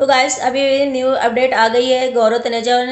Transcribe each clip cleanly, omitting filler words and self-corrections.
तो गाइस अभी new update आ गई है गौरव तनेजा और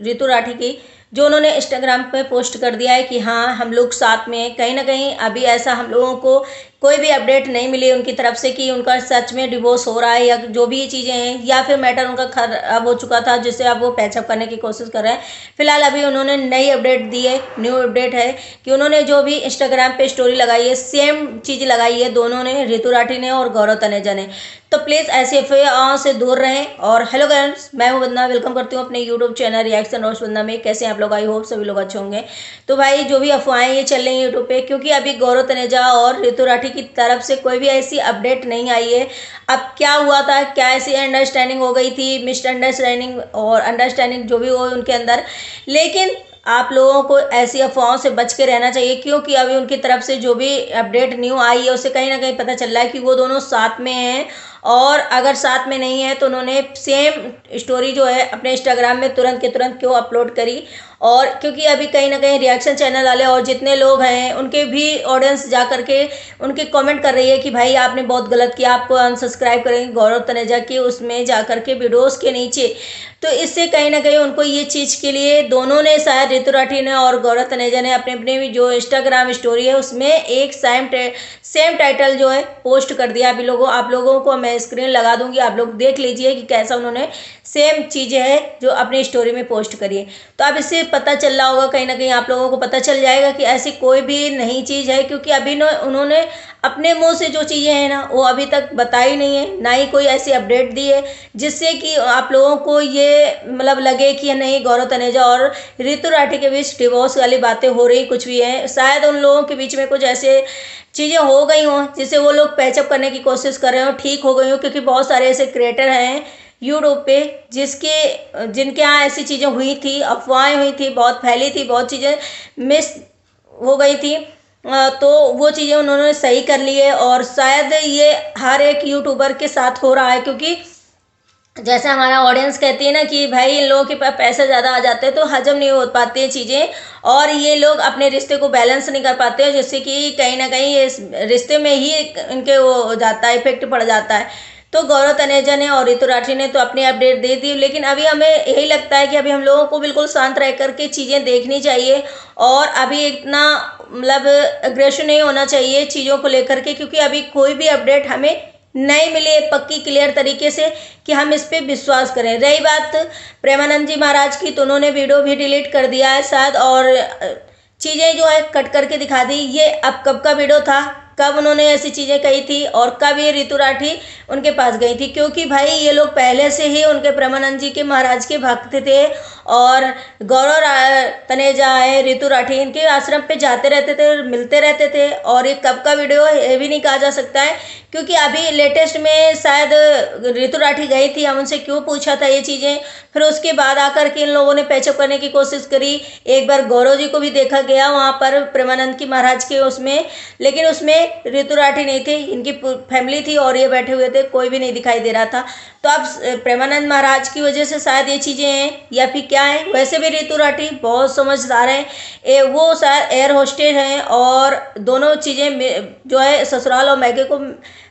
ऋतु राठी की, जो उन्होंने इंस्टाग्राम पे पोस्ट कर दिया है कि हाँ हम लोग साथ में हैं। कहीं ना कहीं अभी ऐसा हम लोगों को कोई भी अपडेट नहीं मिली उनकी तरफ से कि उनका सच में डिवोर्स हो रहा है या जो भी चीज़ें हैं, या फिर मैटर उनका खराब हो चुका था जिससे अब वो पैचअप करने की कोशिश कर रहे हैं। फिलहाल अभी उन्होंने नई अपडेट दी है, न्यू अपडेट है कि उन्होंने जो भी इंस्टाग्राम पे स्टोरी लगाई है सेम चीज़ लगाई है दोनों ने, ऋतु राठी ने और गौरव तनेजा ने। तो प्लीज़ ऐसे अफवाहों से दूर रहें। और हेलो गाइस, मैं हूं वंदना, वेलकम करती हूं अपने यूट्यूब चैनल रिएक्शन रोस्ट वंदना में। कैसे हैं आप लोग? आई होप सभी लोग अच्छे होंगे। तो भाई जो भी अफवाहें ये चल रही हैं यूट्यूब पे, क्योंकि अभी गौरव तनेजा और ऋतु राठी की तरफ से कोई भी ऐसी अपडेट नहीं आई है। अब क्या हुआ था, क्या ऐसी अंडरस्टैंडिंग हो गई थी, मिसअंडरस्टैंडिंग और अंडरस्टैंडिंग जो भी हो उनके अंदर, लेकिन आप लोगों को ऐसी अफवाहों से बच के रहना चाहिए। क्योंकि अभी उनकी तरफ से जो भी अपडेट न्यू आई है उससे कहीं ना कहीं पता चल रहा है कि वो दोनों साथ में हैं। और अगर साथ में नहीं है तो उन्होंने सेम स्टोरी जो है अपने इंस्टाग्राम में तुरंत के तुरंत क्यों अपलोड करी। और क्योंकि अभी कहीं ना कहीं रिएक्शन चैनल वाले और जितने लोग हैं उनके भी ऑडियंस जा करके उनके कमेंट कर रही है कि भाई आपने बहुत गलत किया, आपको अनसब्सक्राइब करेंगे गौरव तनेजा के उसमें जा करके वीडियोस के नीचे। तो इससे कहीं ना कहीं उनको ये चीज़ के लिए दोनों ने, शायद ऋतु राठी ने और गौरव तनेजा ने, अपने अपने भी जो इंस्टाग्राम स्टोरी है उसमें एक सेम टाइटल जो है पोस्ट कर दिया। अभी आप लोगों को मैं स्क्रीन लगा दूंगी, आप लोग देख लीजिए कि कैसा उन्होंने सेम चीज़ें है जो अपनी स्टोरी में पोस्ट करी है। तो अब इससे पता चल रहा होगा, कहीं ना कहीं आप लोगों को पता चल जाएगा कि ऐसी कोई भी नई चीज़ है। क्योंकि अभी न उन्होंने अपने मुंह से जो चीज़ें हैं ना वो अभी तक बताई नहीं है, ना ही कोई ऐसी अपडेट दी है जिससे कि आप लोगों को ये मतलब लगे कि नहीं गौरव तनेजा और ऋतु राठी के बीच डिवोर्स वाली बातें हो रही कुछ भी है। शायद उन लोगों के बीच में कुछ ऐसे चीज़ें हो गई हों जिससे वो लोग पैचअप करने की कोशिश कर रहे हो, ठीक हो गई हो। क्योंकि बहुत सारे ऐसे क्रिएटर हैं यूट्यूब पे जिनके यहाँ ऐसी चीज़ें हुई थी, अफवाहें हुई थी, बहुत फैली थी, बहुत चीज़ें मिस हो गई थी। तो वो चीज़ें उन्होंने सही कर ली है। और शायद ये हर एक यूट्यूबर के साथ हो रहा है। क्योंकि जैसे हमारा ऑडियंस कहती है ना कि भाई इन लोगों के पास पैसे ज़्यादा आ जाते हैं तो हजम नहीं हो पाती हैं चीज़ें, और ये लोग अपने रिश्ते को बैलेंस नहीं कर पाते हैं, जिससे कि कहीं ना कहीं इस रिश्ते में ही इनके वो हो जाता है, इफेक्ट पड़ जाता है। तो गौरव तनेजा ने और ऋतु राठी ने तो अपनी अपडेट दे दी, लेकिन अभी हमें यही लगता है कि अभी हम लोगों को बिल्कुल शांत रह करके चीज़ें देखनी चाहिए। और अभी इतना मतलब अग्रेसिव नहीं होना चाहिए चीज़ों को लेकर के, क्योंकि अभी कोई भी अपडेट हमें नहीं मिले पक्की क्लियर तरीके से कि हम इस पे विश्वास करें। रही बात प्रेमानंद जी महाराज की, तो उन्होंने वीडियो भी डिलीट कर दिया है शायद, और चीज़ें जो है कट करके दिखा दी। ये अब कब का वीडियो था, कब उन्होंने ऐसी चीज़ें कही थी और कब ये ऋतु राठी उनके पास गई थी? क्योंकि भाई ये लोग पहले से ही उनके प्रेमानंद जी के महाराज के भक्त थे। और गौरव तनेजा है, ऋतु राठी, इनके आश्रम पे जाते रहते थे, मिलते रहते थे। और ये कब का वीडियो है ये भी नहीं कहा जा सकता है, क्योंकि अभी लेटेस्ट में शायद ऋतु राठी गई थी, हम उनसे क्यों पूछा था ये चीज़ें। फिर उसके बाद आकर के इन लोगों ने पैचअप करने की कोशिश करी। एक बार गौरव जी को भी देखा गया वहाँ पर प्रेमानंद की महाराज के उसमें, लेकिन उसमें ऋतु राठी नहीं थी, इनकी फैमिली थी और ये बैठे हुए थे, कोई भी नहीं दिखाई दे रहा था। तो अब प्रेमानंद महाराज की वजह से शायद ये चीज़ें हैं या फिर क्या है। वैसे भी ऋतु राठी बहुत समझदार हैं, वो शायद एयर होस्टेस हैं और दोनों चीज़ें जो है ससुराल और मैके को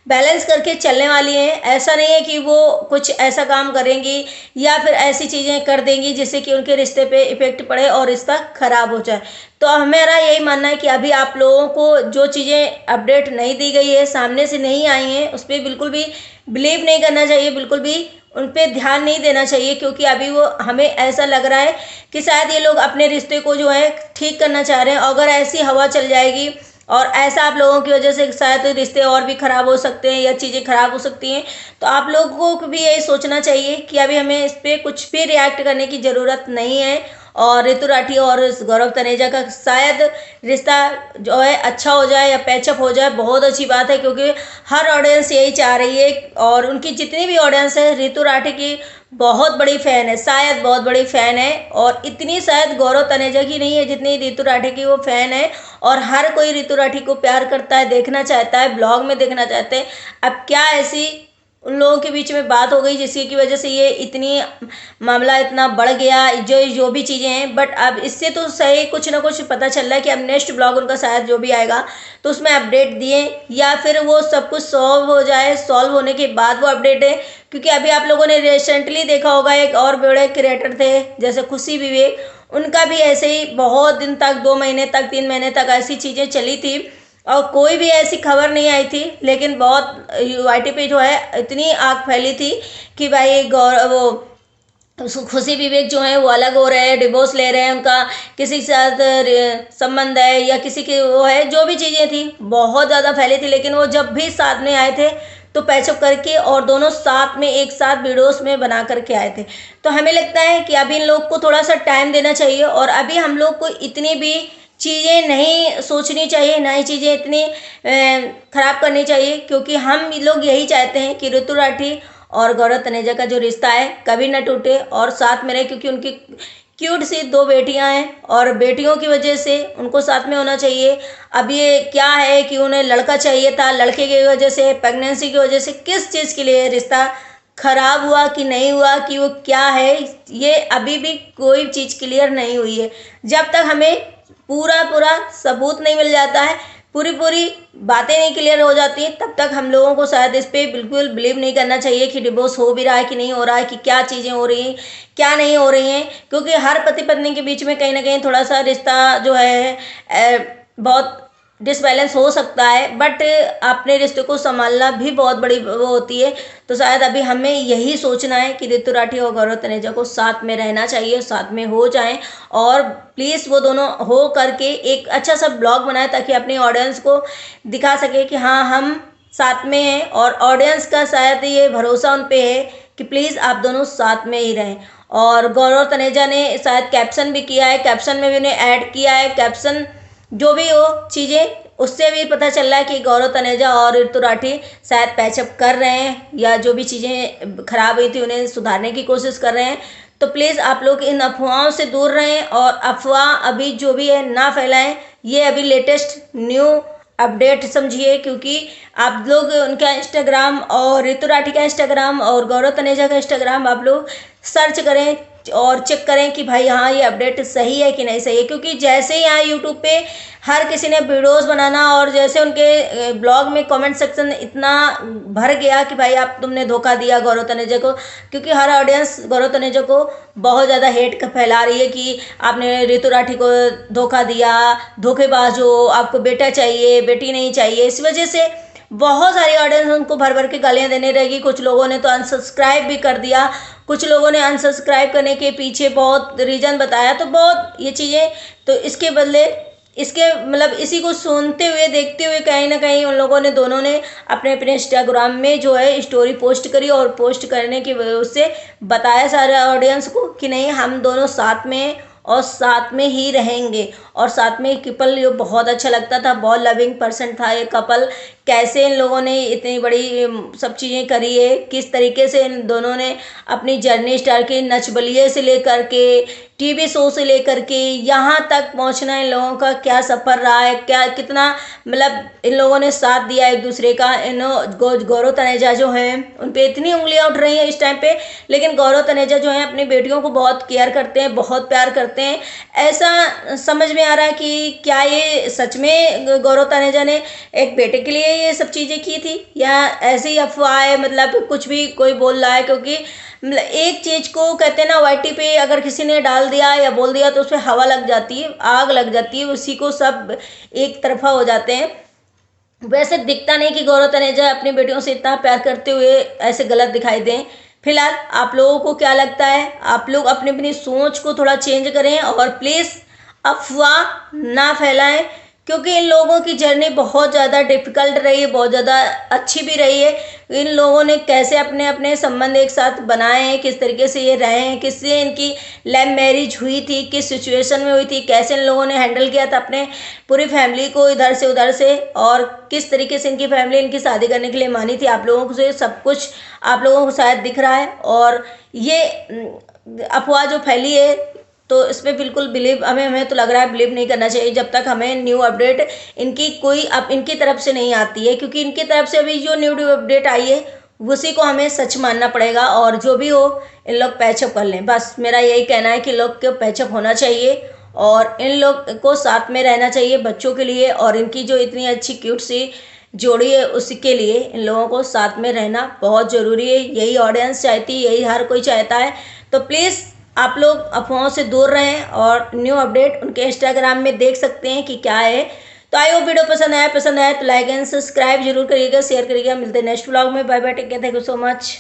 बैलेंस करके चलने वाली हैं। ऐसा नहीं है कि वो कुछ ऐसा काम करेंगी या फिर ऐसी चीज़ें कर देंगी जिससे कि उनके रिश्ते पे इफेक्ट पड़े और रिश्ता खराब हो जाए। तो हमारा यही मानना है कि अभी आप लोगों को जो चीज़ें अपडेट नहीं दी गई है, सामने से नहीं आई हैं, उस पर बिल्कुल भी बिलीव नहीं करना चाहिए, बिल्कुल भी उन पर ध्यान नहीं देना चाहिए। क्योंकि अभी वो हमें ऐसा लग रहा है कि शायद ये लोग अपने रिश्ते को जो है ठीक करना चाह रहे हैं। अगर ऐसी हवा चल जाएगी और ऐसा आप लोगों की वजह से शायद रिश्ते और भी ख़राब हो सकते हैं या चीज़ें ख़राब हो सकती हैं। तो आप लोगों को भी यही सोचना चाहिए कि अभी हमें इस पर कुछ भी रिएक्ट करने की ज़रूरत नहीं है। और ऋतु राठी और गौरव तनेजा का शायद रिश्ता जो है अच्छा हो जाए या पैचअप हो जाए, बहुत अच्छी बात है। क्योंकि हर ऑडियंस यही चाह रही है, और उनकी जितनी भी ऑडियंस है ऋतु राठी की बहुत बड़ी फ़ैन है, शायद बहुत बड़ी फ़ैन है। और इतनी शायद गौरव तनेजा की नहीं है जितनी ऋतु राठी की वो फ़ैन है। और हर कोई ऋतु राठी को प्यार करता है, देखना चाहता है, ब्लॉग में देखना चाहते हैं। अब क्या ऐसी उन लोगों के बीच में बात हो गई जिसकी वजह से ये इतनी मामला इतना बढ़ गया, जो भी चीज़ें हैं। बट अब इससे तो सही कुछ ना कुछ पता चल रहा है कि अब नेक्स्ट ब्लॉग उनका शायद जो भी आएगा तो उसमें अपडेट दिए, या फिर वो सब कुछ सॉल्व हो जाए, सॉल्व होने के बाद वो अपडेट है। क्योंकि अभी आप लोगों ने रिसेंटली देखा होगा एक और बड़े क्रिएटर थे जैसे खुशी विवेक, उनका भी ऐसे ही बहुत दिन तक, 2 महीने तक, 3 महीने तक ऐसी चीज़ें चली थी और कोई भी ऐसी खबर नहीं आई थी। लेकिन बहुत यूआईटी पे जो है इतनी आग फैली थी कि भाई वो खुशी विवेक जो है वो अलग हो रहे हैं, डिवोर्स ले रहे हैं, उनका किसी के साथ संबंध है या किसी के वो है, जो भी चीज़ें थी बहुत ज़्यादा फैली थी। लेकिन वो जब भी साथ में आए थे तो पैचअप करके और दोनों साथ में एक साथ वीडियोस में बना करके आए थे। तो हमें लगता है कि अभी इन लोग को थोड़ा सा टाइम देना चाहिए और अभी हम लोग को इतनी भी चीज़ें नहीं सोचनी चाहिए, ना ही चीज़ें इतनी खराब करनी चाहिए। क्योंकि हम लोग यही चाहते हैं कि ऋतु राठी और गौरव तनेजा का जो रिश्ता है कभी ना टूटे और साथ में रहे। क्योंकि उनकी क्यूट सी 2 बेटियां हैं और बेटियों की वजह से उनको साथ में होना चाहिए। अब ये क्या है कि उन्हें लड़का चाहिए था, लड़के की वजह से, प्रेगनेंसी की वजह से, किस चीज़ के लिए रिश्ता खराब हुआ कि नहीं हुआ, कि वो क्या है, ये अभी भी कोई चीज़ क्लियर नहीं हुई है। जब तक हमें पूरा सबूत नहीं मिल जाता है, पूरी बातें नहीं क्लियर हो जाती, तब तक हम लोगों को शायद इस पर बिल्कुल बिलीव नहीं करना चाहिए कि डिवोर्स हो भी रहा है कि नहीं हो रहा है, कि क्या चीज़ें हो रही हैं क्या नहीं हो रही हैं। क्योंकि हर पति पत्नी के बीच में कहीं ना कहीं थोड़ा सा रिश्ता जो है बहुत डिसबैलेंस हो सकता है। बट अपने रिश्ते को संभालना भी बहुत बड़ी वो होती है। तो शायद अभी हमें यही सोचना है कि ऋतु राठी और गौरव तनेजा को साथ में रहना चाहिए, साथ में हो जाएं और प्लीज़ वो दोनों हो करके एक अच्छा सा ब्लॉग बनाए ताकि अपनी ऑडियंस को दिखा सके कि हाँ हम साथ में हैं। और ऑडियंस का शायद ये भरोसा उन पे है कि प्लीज़ आप दोनों साथ में ही रहें। और गौरव तनेजा ने शायद कैप्शन भी किया है, कैप्शन में भी उन्हें ऐड किया है। कैप्शन जो भी हो चीज़ें, उससे भी पता चल रहा है कि गौरव तनेजा और ऋतु राठी शायद पैचअप कर रहे हैं या जो भी चीज़ें खराब हुई थी उन्हें सुधारने की कोशिश कर रहे हैं। तो प्लीज़ आप लोग इन अफवाहों से दूर रहें और अफवाह अभी जो भी है ना फैलाएं। ये अभी लेटेस्ट न्यू अपडेट समझिए। क्योंकि आप लोग उनका इंस्टाग्राम और ऋतु राठी का इंस्टाग्राम और गौरव तनेजा का इंस्टाग्राम आप लोग सर्च करें और चेक करें कि भाई हाँ ये अपडेट सही है कि नहीं सही है। क्योंकि जैसे ही यहाँ यूट्यूब पे हर किसी ने वीडियोस बनाना और जैसे उनके ब्लॉग में कमेंट सेक्शन इतना भर गया कि भाई आप तुमने धोखा दिया गौरव तनेजा को। क्योंकि हर ऑडियंस गौरव तनेजा को बहुत ज़्यादा हेट फैला रही है कि आपने ऋतु राठी को धोखा दिया, धोखेबाज हो, आपको बेटा चाहिए, बेटी नहीं चाहिए। इस वजह से बहुत सारी ऑडियंस उनको भर भर के गालियाँ देने रहेगी। कुछ लोगों ने तो अनसब्सक्राइब भी कर दिया, कुछ लोगों ने अनसब्सक्राइब करने के पीछे बहुत रीज़न बताया। तो बहुत ये चीज़ें, तो इसके बदले इसके मतलब इसी को सुनते हुए देखते हुए कहीं ना कहीं उन लोगों ने दोनों ने अपने अपने इंस्टाग्राम में जो है स्टोरी पोस्ट करी और पोस्ट करने की वजह से बताया सारे ऑडियंस को कि नहीं हम दोनों साथ में हैं और साथ में ही रहेंगे। और साथ में कपल जो बहुत अच्छा लगता था, बहुत लविंग पर्सन था ये कपल। कैसे इन लोगों ने इतनी बड़ी सब चीज़ें करी है, किस तरीके से इन दोनों ने अपनी जर्नी स्टार्ट की, नच बलिए से लेकर के टीवी शो से लेकर के यहाँ तक पहुँचना इन लोगों का क्या सफ़र रहा है, क्या कितना मतलब इन लोगों ने साथ दिया एक दूसरे का। इन गौरव तनेजा जो हैं उन पर इतनी उंगलियाँ उठ रही हैं इस टाइम पे, लेकिन गौरव तनेजा जो हैं अपनी बेटियों को बहुत केयर करते हैं, बहुत प्यार करते हैं। ऐसा समझ में आ रहा है कि क्या ये सच में गौरव तनेजा ने एक बेटे के लिए ये सब चीज़ें की थी या ऐसे ही अफवाह है, मतलब कुछ भी कोई बोल रहा है। क्योंकि एक चीज़ को कहते हैं ना, वाईटी पे अगर किसी ने डाल दिया या बोल दिया तो उसमें हवा लग जाती है, आग लग जाती है, उसी को सब एक तरफा हो जाते हैं। वैसे दिखता नहीं कि गौरव तनेजा अपनी बेटियों से इतना प्यार करते हुए ऐसे गलत दिखाई दें। फिलहाल आप लोगों को क्या लगता है, आप लोग अपनी अपनी सोच को थोड़ा चेंज करें और प्लीज़ अफवाह ना फैलाएं। क्योंकि इन लोगों की जर्नी बहुत ज़्यादा डिफ़िकल्ट रही है, बहुत ज़्यादा अच्छी भी रही है। इन लोगों ने कैसे अपने अपने संबंध एक साथ बनाए हैं, किस तरीके से ये रहे हैं, किससे इनकी लव मैरिज हुई थी, किस सिचुएशन में हुई थी, कैसे इन लोगों ने हैंडल किया था अपने पूरी फैमिली को इधर से उधर से, और किस तरीके से इनकी फैमिली इनकी शादी करने के लिए मानी थी। आप लोगों से सब कुछ आप लोगों को शायद दिख रहा है। और ये अफवाह जो फैली है तो इस पर बिल्कुल बिलीव हमें तो लग रहा है बिलीव नहीं करना चाहिए जब तक हमें न्यू अपडेट इनकी कोई अब इनकी तरफ से नहीं आती है। क्योंकि इनकी तरफ से अभी जो न्यू अपडेट आई है उसी को हमें सच मानना पड़ेगा और जो भी हो इन लोग पैचअप कर लें। बस मेरा यही कहना है कि लोग को पैचअप होना चाहिए और इन लोग को साथ में रहना चाहिए बच्चों के लिए, और इनकी जो इतनी अच्छी क्यूट सी जोड़ी है उसके लिए इन लोगों को साथ में रहना बहुत ज़रूरी है। यही ऑडियंस चाहती है, यही हर कोई चाहता है। तो प्लीज़ आप लोग अफवाहों से दूर रहें और न्यू अपडेट उनके इंस्टाग्राम में देख सकते हैं कि क्या है। तो आई होप वीडियो पसंद आया तो लाइक एंड सब्सक्राइब जरूर करिएगा, शेयर करिएगा। मिलते हैं नेक्स्ट व्लॉग में। Bye bye, take care, thank you so much.